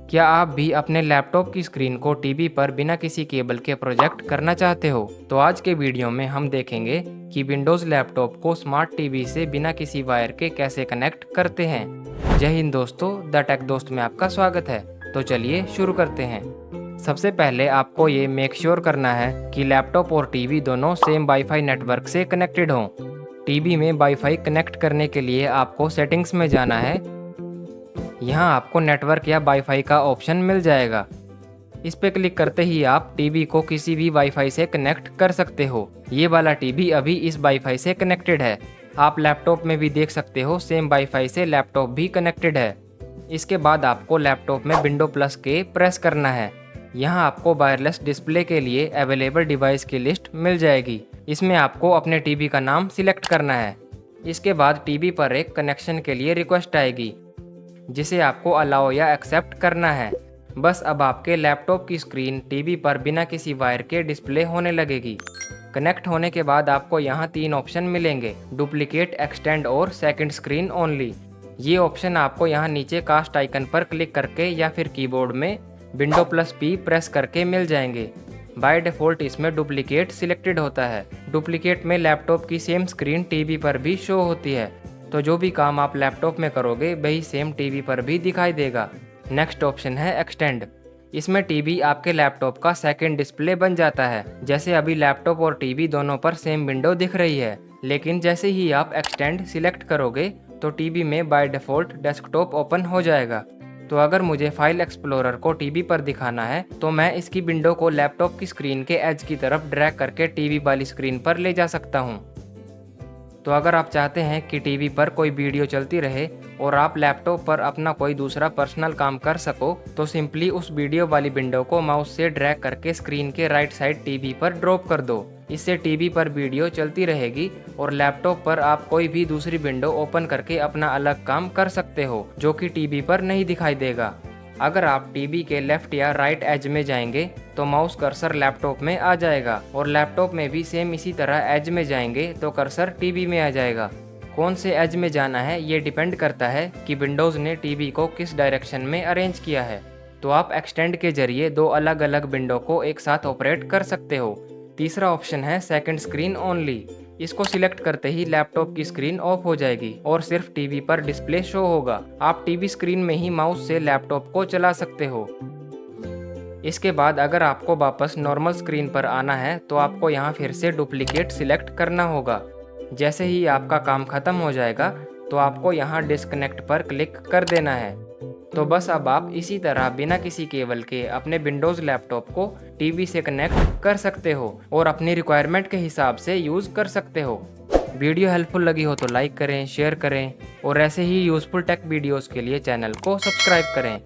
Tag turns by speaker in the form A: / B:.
A: क्या आप भी अपने लैपटॉप की स्क्रीन को टीवी पर बिना किसी केबल के प्रोजेक्ट करना चाहते हो? तो आज के वीडियो में हम देखेंगे कि विंडोज़ लैपटॉप को स्मार्ट टीवी से बिना किसी वायर के कैसे कनेक्ट करते हैं। जय हिंद दोस्तों, द टेक दोस्त में आपका स्वागत है। तो चलिए शुरू करते हैं। सबसे पहले आपको ये मेक श्योर करना है कि लैपटॉप और टीवी दोनों सेम वाईफाई नेटवर्क से कनेक्टेड हों। टीवी में वाईफाई कनेक्ट करने के लिए आपको सेटिंग्स में जाना है। यहाँ आपको नेटवर्क या वाईफाई का ऑप्शन मिल जाएगा। इस पे क्लिक करते ही आप टीवी को किसी भी वाईफाई से कनेक्ट कर सकते हो। ये वाला टीवी अभी इस वाईफाई से कनेक्टेड है। आप लैपटॉप में भी देख सकते हो, सेम वाईफाई से लैपटॉप भी कनेक्टेड है। इसके बाद आपको लैपटॉप में विंडो प्लस के प्रेस करना है। यहाँ आपको वायरलेस डिस्प्ले के लिए अवेलेबल डिवाइस की लिस्ट मिल जाएगी। इसमें आपको अपने टीवी का नाम सिलेक्ट करना है। इसके बाद टीवी पर एक कनेक्शन के लिए रिक्वेस्ट आएगी, जिसे आपको अलाउ या एक्सेप्ट करना है। बस अब आपके लैपटॉप की स्क्रीन टीवी पर बिना किसी वायर के डिस्प्ले होने लगेगी। कनेक्ट होने के बाद आपको यहाँ 3 ऑप्शन मिलेंगे: डुप्लीकेट, एक्सटेंड और सेकंड स्क्रीन ओनली। ये ऑप्शन आपको यहाँ नीचे कास्ट आइकन पर क्लिक करके या फिर कीबोर्ड में विंडो प्लस पी प्रेस करके मिल जाएंगे। बाय डिफ़ॉल्ट इसमें डुप्लीकेट सिलेक्टेड होता है। डुप्लीकेट में लैपटॉप की सेम स्क्रीन टीवी पर भी शो होती है, तो जो भी काम आप लैपटॉप में करोगे वही सेम टीवी पर भी दिखाई देगा। नेक्स्ट ऑप्शन है एक्सटेंड। इसमें टीवी आपके लैपटॉप का सेकंड डिस्प्ले बन जाता है। जैसे अभी लैपटॉप और टीवी दोनों पर सेम विंडो दिख रही है, लेकिन जैसे ही आप एक्सटेंड सिलेक्ट करोगे तो टीवी में बाय डिफ़ॉल्ट डेस्कटॉप ओपन हो जाएगा। तो अगर मुझे फाइल एक्सप्लोरर को टीवी पर दिखाना है तो मैं इसकी विंडो को लैपटॉप की स्क्रीन के एज की तरफ ड्रैग करके टीवी वाली स्क्रीन पर ले जा सकता हूँ। तो अगर आप चाहते हैं कि टीवी पर कोई वीडियो चलती रहे और आप लैपटॉप पर अपना कोई दूसरा पर्सनल काम कर सको, तो सिंपली उस वीडियो वाली विंडो को माउस से ड्रैग करके स्क्रीन के राइट साइड टीवी पर ड्रॉप कर दो। इससे टीवी पर वीडियो चलती रहेगी और लैपटॉप पर आप कोई भी दूसरी विंडो ओपन करके अपना अलग काम कर सकते हो, जो कि टीवी पर नहीं दिखाई देगा। अगर आप टीवी के लेफ्ट या राइट एज में जाएंगे तो माउस कर्सर लैपटॉप में आ जाएगा, और लैपटॉप में भी सेम इसी तरह एज में जाएंगे तो कर्सर टीवी में आ जाएगा। कौन से एज में जाना है ये डिपेंड करता है कि विंडोज़ ने टीवी को किस डायरेक्शन में अरेंज किया है। तो आप एक्सटेंड के जरिए 2 अलग अलग विंडो को एक साथ ऑपरेट कर सकते हो। तीसरा ऑप्शन है सेकंड स्क्रीन ओनली। इसको सिलेक्ट करते ही लैपटॉप की स्क्रीन ऑफ हो जाएगी और सिर्फ टीवी पर डिस्प्ले शो होगा। आप टीवी स्क्रीन में ही माउस से लैपटॉप को चला सकते हो। इसके बाद अगर आपको वापस नॉर्मल स्क्रीन पर आना है तो आपको यहाँ फिर से डुप्लीकेट सिलेक्ट करना होगा। जैसे ही आपका काम खत्म हो जाएगा तो आपको यहाँ डिस्कनेक्ट पर क्लिक कर देना है। तो बस अब आप इसी तरह बिना किसी केबल के अपने विंडोज़ लैपटॉप को टीवी से कनेक्ट कर सकते हो और अपनी रिक्वायरमेंट के हिसाब से यूज़ कर सकते हो। वीडियो हेल्पफुल लगी हो तो लाइक करें, शेयर करें और ऐसे ही यूज़फुल टेक वीडियोज़ के लिए चैनल को सब्सक्राइब करें।